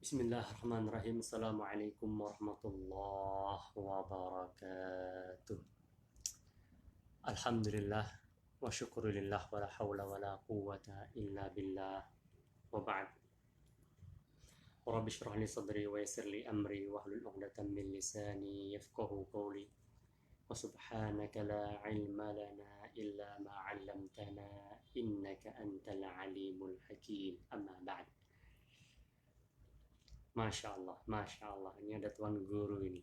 Bismillahirrahmanirrahim. Assalamualaikum warahmatullahi wabarakatuh. Alhamdulillah wa syukurillah wa la hawla wa la quwwata illa billah wa ba'd. Rabbi shrah li sadri wa yassir li amri wa hlul 'uqdatam min lisani yafqahu qawli. Wa subhanaka la ilma lana illa ma 'allamtana innaka antal alimul hakim. Amma ba'd. Masya Allah, Masya Allah. Ini ada tuan guru ini.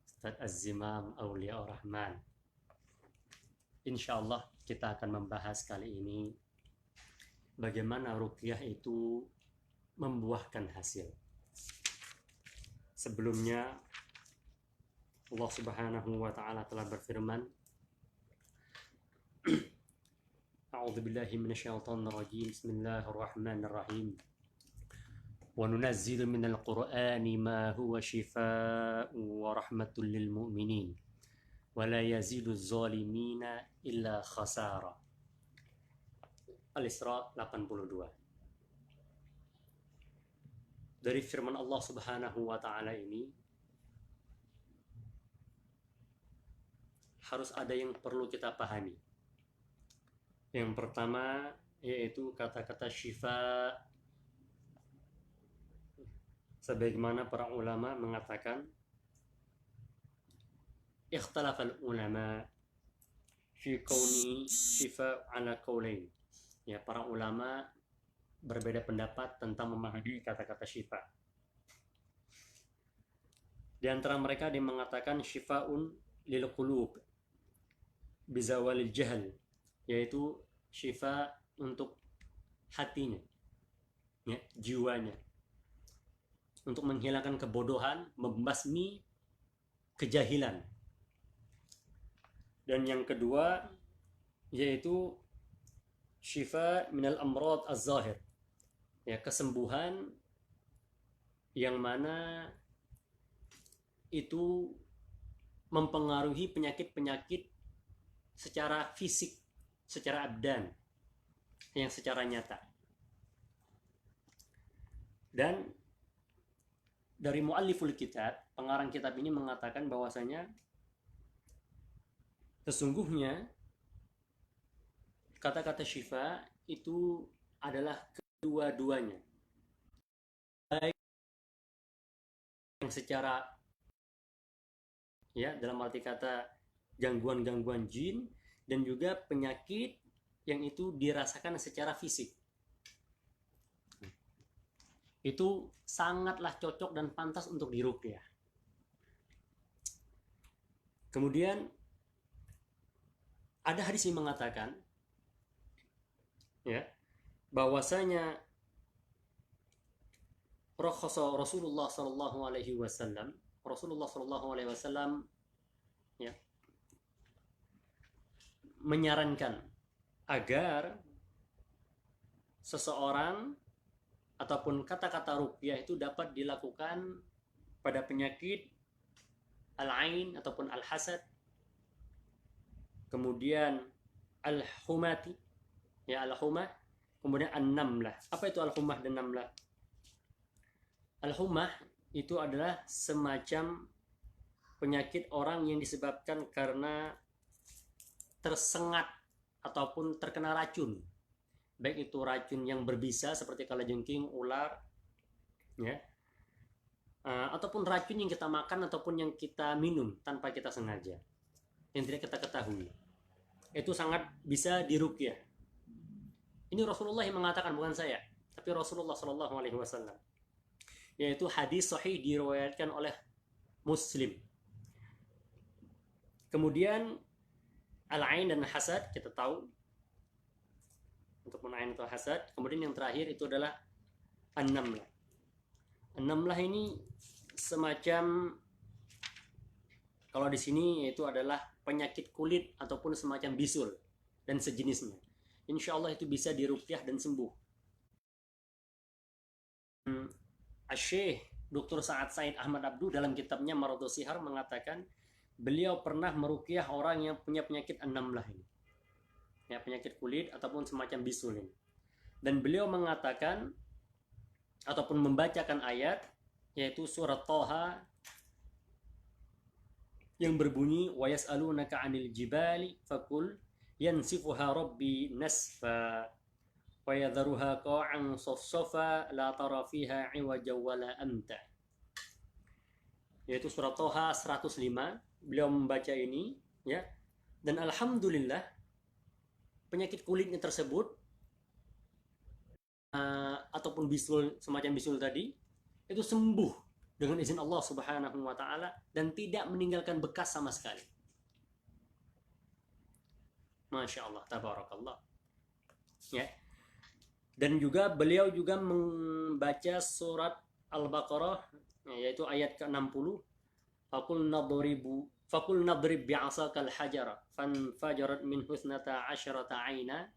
Ustadz Az-Zimam Aulia Rahman. Insya Allah kita akan membahas kali ini bagaimana ruqyah itu membuahkan hasil. Sebelumnya Allah Subhanahu wa taala telah berfirman, A'udzubillahi minasyaitonir rajim. Bismillahirrahmanirrahim. وَنُنَزِّلُ مِنَ الْقُرْآنِ مَا هُوَ شِفَاءٌ وَرَحْمَةٌ لِّلْمُؤْمِنِينَ وَلَا يَزِيدُ الظَّالِمِينَ إِلَّا خَسَارًا. Al-Isra 82. Dari firman Allah Subhanahu wa taala ini harus ada yang perlu kita pahami. Yang pertama yaitu kata-kata syifa. Sebagaimana para ulama mengatakan, ikhtalafal ulama fi kauni syifa ala qaulain. Ya, para ulama berbeda pendapat tentang memahami kata-kata syifa. Di antara mereka dia mengatakan syifaun lil qulub bizawalil jahl, yaitu syifa untuk hatinya, ya, jiwanya, untuk menghilangkan kebodohan, membasmi kejahilan. Dan yang kedua yaitu syifa minal amrad az-zahir, ya, kesembuhan yang mana itu mempengaruhi penyakit-penyakit secara fisik, secara abdan, yang secara nyata. Dan dari mualliful kitab, pengarang kitab ini mengatakan bahwasanya sesungguhnya kata-kata syifa itu adalah kedua-duanya, baik yang secara, ya, dalam arti kata gangguan-gangguan jin, dan juga penyakit yang itu dirasakan secara fisik. Itu sangatlah cocok dan pantas untuk diruqyah. Kemudian ada hadis yang mengatakan, ya, bahwasanya Rasulullah sallallahu alaihi wasallam, ya, menyarankan agar seseorang ataupun kata-kata ruqyah itu dapat dilakukan pada penyakit al-ain ataupun al-hasad, kemudian al-humati, ya, al-humah, kemudian an-namlah. Apa itu al-humah dan namlah? Al-humah itu adalah semacam penyakit orang yang disebabkan karena tersengat ataupun terkena racun, baik itu racun yang berbisa seperti kalajengking, ular, ya, ataupun racun yang kita makan ataupun yang kita minum tanpa kita sengaja, yang tidak kita ketahui. Itu sangat bisa diruqyah. Ini Rasulullah yang mengatakan, bukan saya, tapi Rasulullah Shallallahu Alaihi Wasallam. Yaitu hadis sahih diriwayatkan oleh Muslim. Kemudian al-ain dan hasad kita tahu, untuk menahan atau hasad. Kemudian yang terakhir itu adalah an-namlah. An-namlah ini semacam, kalau di sini itu adalah penyakit kulit ataupun semacam bisul dan sejenisnya. Insya Allah itu bisa diruqyah dan sembuh. Syekh Dr. Sa'ad Said Ahmad Abdu dalam kitabnya Maradhus Sihar mengatakan beliau pernah meruqyah orang yang punya penyakit an-namlah ini, ya, penyakit kulit ataupun semacam bisul ini. Dan beliau mengatakan ataupun membacakan ayat, yaitu surat Thaha yang berbunyi wa yas'alunaka 'anil jibali faqul yansifuha rabbi nasfa wa yadharuha qa'an safsafa la tara fiha 'iwaja wala amta. Yaitu surat Thaha 105. Beliau membaca ini, ya. Dan alhamdulillah penyakit kulitnya tersebut ataupun bisul, semacam bisul tadi, itu sembuh dengan izin Allah Subhanahu wa taala dan tidak meninggalkan bekas sama sekali. Masya Allah, tabarakallah. Ya. Dan juga beliau juga membaca surat Al-Baqarah, yaitu ayat ke-60. Fakul nadrib bi'asakal hajara fanfajarat min husnata asyarata aina.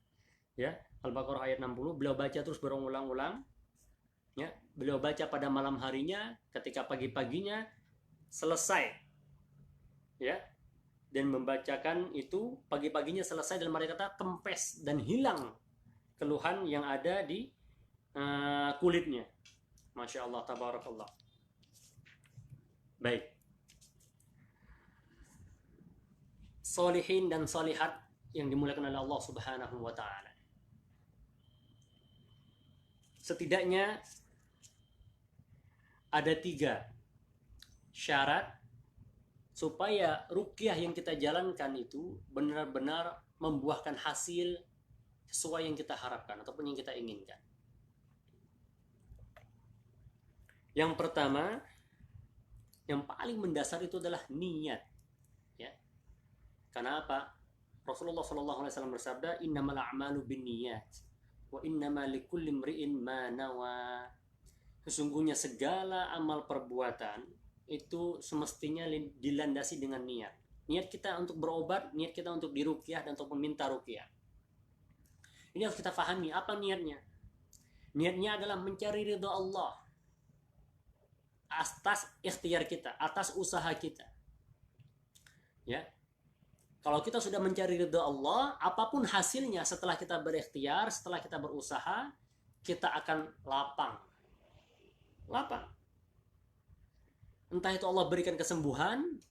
Ya, Al-Baqarah ayat 60. Beliau baca terus berulang-ulang. Ya, beliau baca pada malam harinya, ketika pagi-paginya selesai. Ya. Dan membacakan itu pagi-paginya selesai, dalam arti kata kempes dan hilang keluhan yang ada di kulitnya. Masya Allah, tabarakallah. Baik. Solihin dan solihat yang dimuliakan oleh Allah Subhanahu wa taala. Setidaknya ada 3 syarat supaya ruqyah yang kita jalankan itu benar-benar membuahkan hasil sesuai yang kita harapkan ataupun yang kita inginkan. Yang pertama, yang paling mendasar itu adalah niat. Ya. Karena apa? Rasulullah SAW bersabda, "Innamal a'malu binniyat wa innama likulli imri'in ma nawa." Sesungguhnya segala amal perbuatan itu semestinya dilandasi dengan niat. Niat kita untuk berobat, niat kita untuk diruqyah dan untuk meminta ruqyah. Ini harus kita pahami, apa niatnya? Niatnya adalah mencari ridha Allah atas ikhtiar kita, atas usaha kita. Ya. Kalau kita sudah mencari ridha Allah, apapun hasilnya setelah kita berikhtiar, setelah kita berusaha, kita akan lapang. Lapang. Entah itu Allah berikan kesembuhan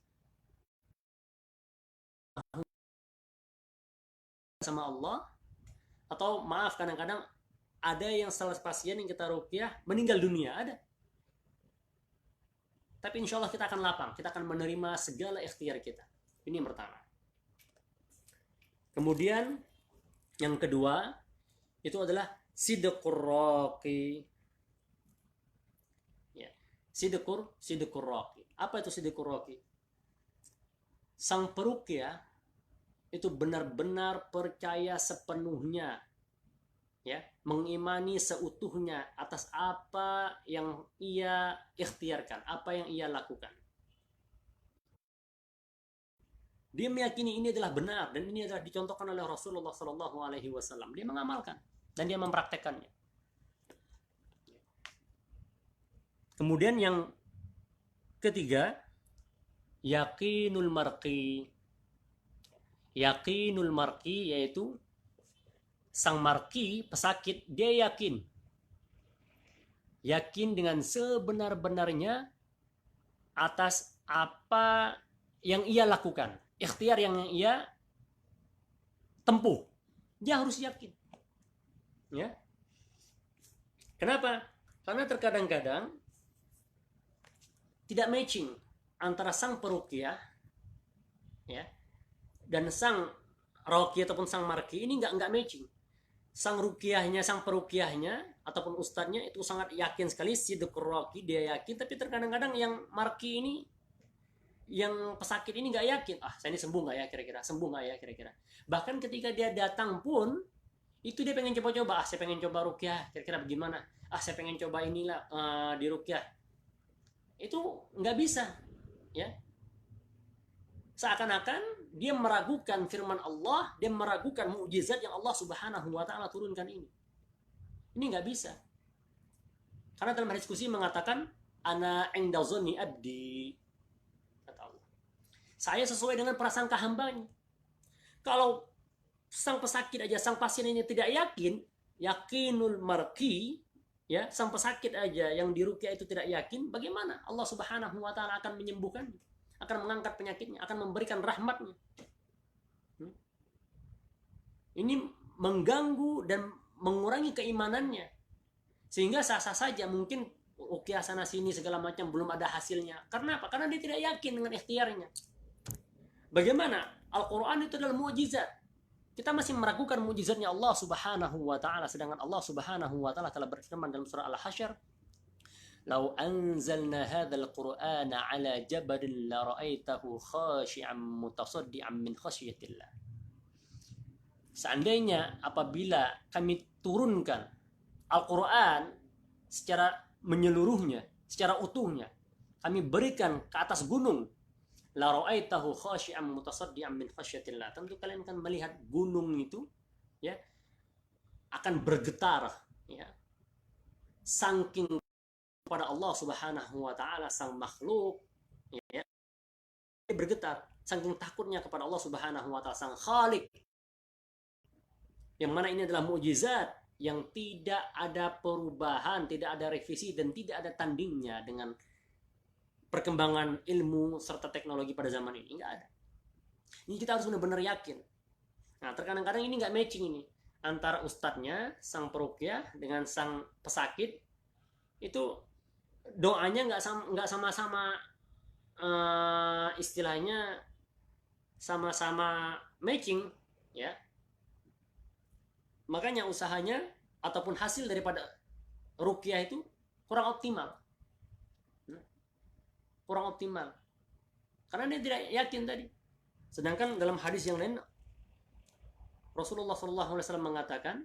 sama Allah, atau maaf, kadang-kadang ada yang salah pasien yang kita ruqyah meninggal dunia, ada. Tapi insya Allah kita akan lapang, kita akan menerima segala ikhtiar kita. Ini yang pertama. Kemudian yang kedua itu adalah sidqur raqi. Ya, sidqur raqi. Apa itu sidqur raqi? Sang peruqyah itu benar-benar percaya sepenuhnya, ya, mengimani seutuhnya atas apa yang ia ikhtiarkan, apa yang ia lakukan. Dia meyakini ini adalah benar dan ini adalah dicontohkan oleh Rasulullah SAW. Dia mengamalkan dan dia mempraktekannya. Kemudian yang ketiga, yaqinul marqi. Yaqinul marqi yaitu sang marqi, pesakit, dia yakin. Yakin dengan sebenar-benarnya atas apa yang ia lakukan, ikhtiar yang ia tempuh. Dia harus yakin. Ya. Kenapa? Karena terkadang-kadang tidak matching antara sang peruqyah, ya, dan sang raqi ataupun sang marqi ini nggak matching. Sang ruqyahnya, sang peruqyahnya ataupun ustadznya itu sangat yakin sekali, sidqur raqi, dia yakin, tapi terkadang-kadang yang marqi ini, yang pesakit ini nggak yakin. Saya ini sembuh nggak ya kira-kira? Sembuh nggak ya kira-kira? Bahkan ketika dia datang pun, itu dia pengen coba-coba. Saya pengen coba ruqyah, kira-kira bagaimana? Saya pengen coba inilah di ruqyah. Itu nggak bisa, ya. Seakan-akan dia meragukan firman Allah, dia meragukan mukjizat yang Allah Subhanahu wa taala turunkan ini. Ini nggak bisa. Karena dalam hadis qudsi mengatakan, ana inda dhanni abdi. Kata Allah. Saya sesuai dengan prasangka hambanya. Kalau sang pesakit aja, sang pasien ini tidak yakin, yakinul marqi, ya, sang pesakit aja yang diruqyah itu tidak yakin, bagaimana Allah Subhanahu wa taala akan menyembuhkannya, akan mengangkat penyakitnya, akan memberikan rahmatnya. Ini mengganggu dan mengurangi keimanannya. Sehingga sah-sah saja mungkin ruqyah sana sini segala macam belum ada hasilnya. Karena apa? Karena dia tidak yakin dengan ikhtiarnya. Bagaimana? Al-Quran itu adalah mukjizat. Kita masih meragukan mukjizatnya Allah Subhanahu wa taala, sedangkan Allah Subhanahu wa taala telah berfirman dalam surah Al-Hasyr, "Lau anzalna hadzal Qur'ana 'ala jabalin la ra'aitahu khashi'an mutasaddian min khasyatillah." Seandainya apabila kami turunkan Al-Quran secara menyeluruhnya, secara utuhnya, kami berikan ke atas gunung, la ra'aitahu khashi'an mutasaddian min khasyatillah, tentu kalian akan melihat gunung itu, ya, akan bergetar, ya, saking kepada Allah Subhanahu wa taala sang makhluk, ya, bergetar saking takutnya kepada Allah Subhanahu wa taala sang Khalik, yang mana ini adalah mukjizat yang tidak ada perubahan, tidak ada revisi, dan tidak ada tandingnya dengan perkembangan ilmu serta teknologi pada zaman ini. Nggak ada. Ini kita harus benar-benar yakin. Nah, terkadang-kadang ini nggak matching ini antara ustadznya, sang peruqyah, dengan sang pesakit. Itu doanya nggak sama-sama, istilahnya sama-sama matching, ya. Makanya usahanya ataupun hasil daripada ruqyah itu kurang optimal. Kurang optimal. Karena dia tidak yakin tadi. Sedangkan dalam hadis yang lain Rasulullah SAW mengatakan,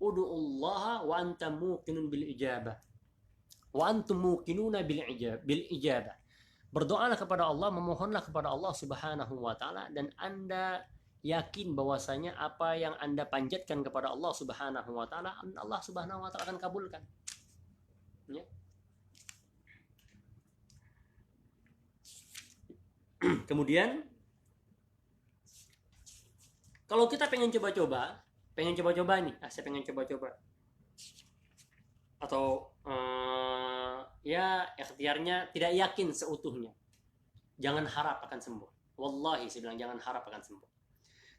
"Ud'ullaha wa antum muqinun bil ijabah. Wa antum muqinuna bil ijabah." Berdoalah kepada Allah, memohonlah kepada Allah Subhanahu wa taala, dan Anda yakin bahwasanya apa yang Anda panjatkan kepada Allah Subhanahu wa taala, Allah Subhanahu wa taala akan kabulkan. Ya. Kemudian kalau kita pengen coba-coba nih, saya pengen coba-coba, atau ya ikhtiarnya tidak yakin seutuhnya, jangan harap akan sembuh. Wallahi saya bilang jangan harap akan sembuh.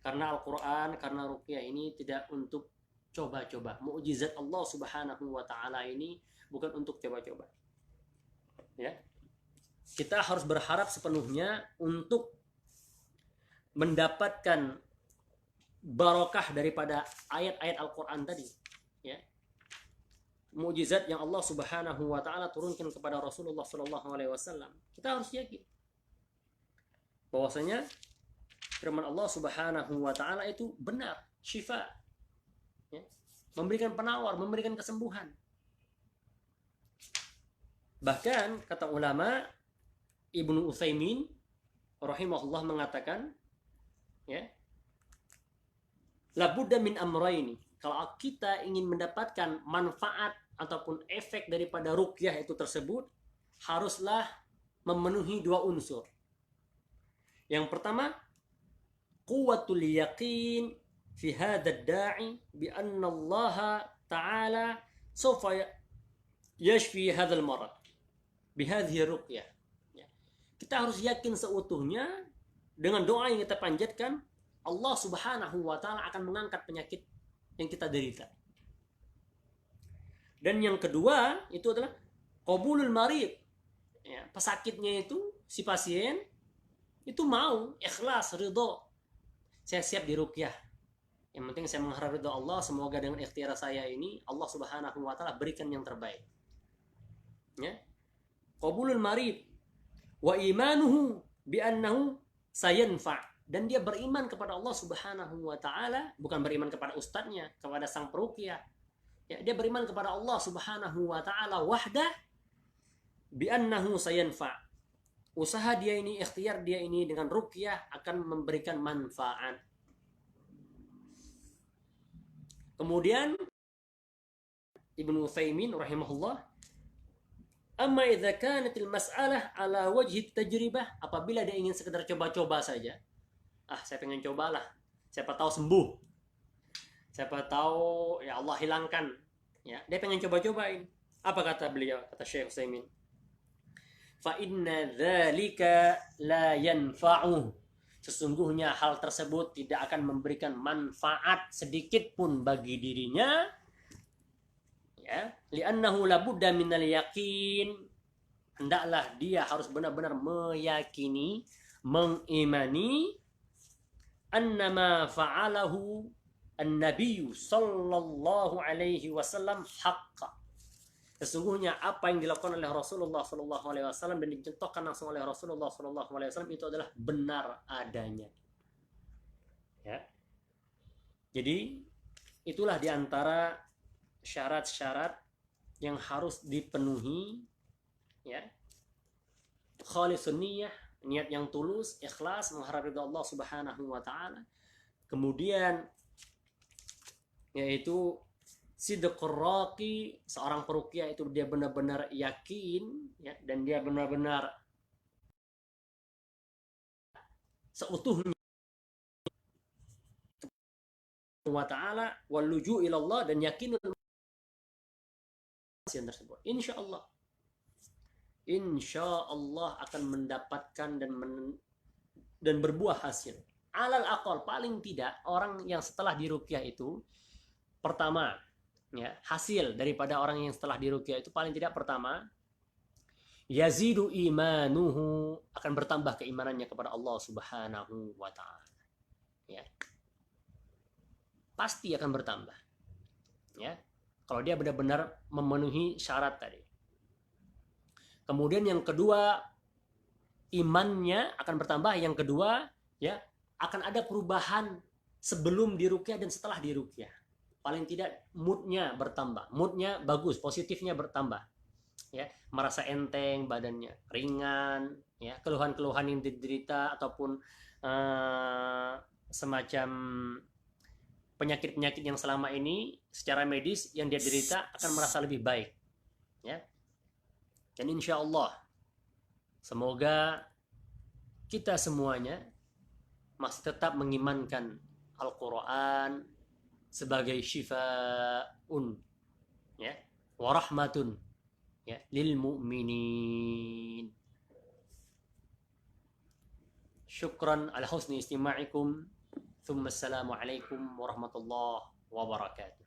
Karena Al-Quran, karena ruqyah ini tidak untuk coba-coba. Mukjizat Allah Subhanahu wa taala ini bukan untuk coba-coba. Ya. Kita harus berharap sepenuhnya untuk mendapatkan barokah daripada ayat-ayat Al-Quran tadi, ya. Mukjizat yang Allah Subhanahu wa taala turunkan kepada Rasulullah sallallahu alaihi wasallam. Kita harus yakin bahwasanya firman Allah Subhanahu wa taala itu benar, syifa, ya, memberikan penawar, memberikan kesembuhan. Bahkan kata ulama Ibnu Utsaimin rahimahullah mengatakan, ya, la budda min amrayni. Kalau kita ingin mendapatkan manfaat ataupun efek daripada ruqyah itu tersebut, haruslah memenuhi dua unsur. Yang pertama, quwwatul yaqin fi hadha ad-da'i bi anna Allah ta'ala sawfa yashfi hadha al-marad bi hadhihi ruqyah. Kita harus yakin seutuhnya dengan doa yang kita panjatkan, Allah Subhanahu wa taala akan mengangkat penyakit yang kita derita. Dan yang kedua itu adalah qabulul marid. Ya, pesakitnya itu, si pasien itu mau ikhlas, ridho. Saya siap diruqyah. Yang penting saya mengharap ridho Allah, semoga dengan ikhtiar saya ini Allah Subhanahu wa taala berikan yang terbaik. Ya. Qabulul marid wa imanuhu bi annahu sayanfa, dan dia beriman kepada Allah Subhanahu wa taala, bukan beriman kepada ustadznya, kepada sang peruqyah. Ya, dia beriman kepada Allah Subhanahu wa taala wahdah bi annahu sayanfa. Usaha dia ini, ikhtiar dia ini dengan ruqyah akan memberikan manfaat. Kemudian Ibnu Utsaimin rahimahullah, amma idza kanatil mas'alah ala wajhi tajribah, apabila dia ingin sekedar coba-coba saja, saya pengen cobalah, siapa tahu sembuh, siapa tahu ya Allah hilangkan Ya, dia pengen coba-cobain. Apa kata beliau? Kata Syekh Utsaimin, fa inna dzalika la yanfa'u. Sesungguhnya hal tersebut tidak akan memberikan manfaat sedikit pun bagi dirinya, ya, li'annahu labudda minal yakin. Hendaklah dia harus benar-benar meyakini, mengimani annama fa'alahu an-nabiy sallallahu alaihi wasallam haqqa. Sesungguhnya apa yang dilakukan oleh Rasulullah Sallallahu Alaihi Wasallam dan dicontohkan langsung oleh Rasulullah Sallallahu Alaihi Wasallam itu adalah benar adanya. Ya. Jadi itulah diantara syarat-syarat yang harus dipenuhi, ya. Khalisun niyah, niat yang tulus, ikhlas, mengharap ridha Allah Subhanahu wa taala. Kemudian yaitu sidqur raqi, seorang peruqyah itu dia benar-benar yakin, ya, dan dia benar-benar seutuhnya wa ta'ala wal luju' ila Allah, dan yakin tersebut. Insya Allah akan mendapatkan dan berbuah hasil. Alal aqal, paling tidak orang yang setelah diruqyah itu pertama, ya, hasil daripada orang yang setelah diruqyah itu paling tidak pertama, yazidu imanuhu, akan bertambah keimanannya kepada Allah Subhanahu wa taala. Ya. Pasti akan bertambah. Ya. Kalau dia benar-benar memenuhi syarat tadi. Kemudian yang kedua, imannya akan bertambah. Yang kedua, ya, akan ada perubahan sebelum diruqyah dan setelah diruqyah. Paling tidak moodnya bertambah, moodnya bagus, positifnya bertambah, ya, merasa enteng badannya, ringan, ya, keluhan-keluhan yang diderita ataupun semacam penyakit-penyakit yang selama ini secara medis yang dia derita akan merasa lebih baik, ya. Dan insya Allah semoga kita semuanya masih tetap mengimankan Al-Quran sebagai syifaun, ya, warahmatun, ya, lil mu'minin. Syukran ala husni istima'ikum. Thumma assalamu alaikum warahmatullahi wabarakatuh.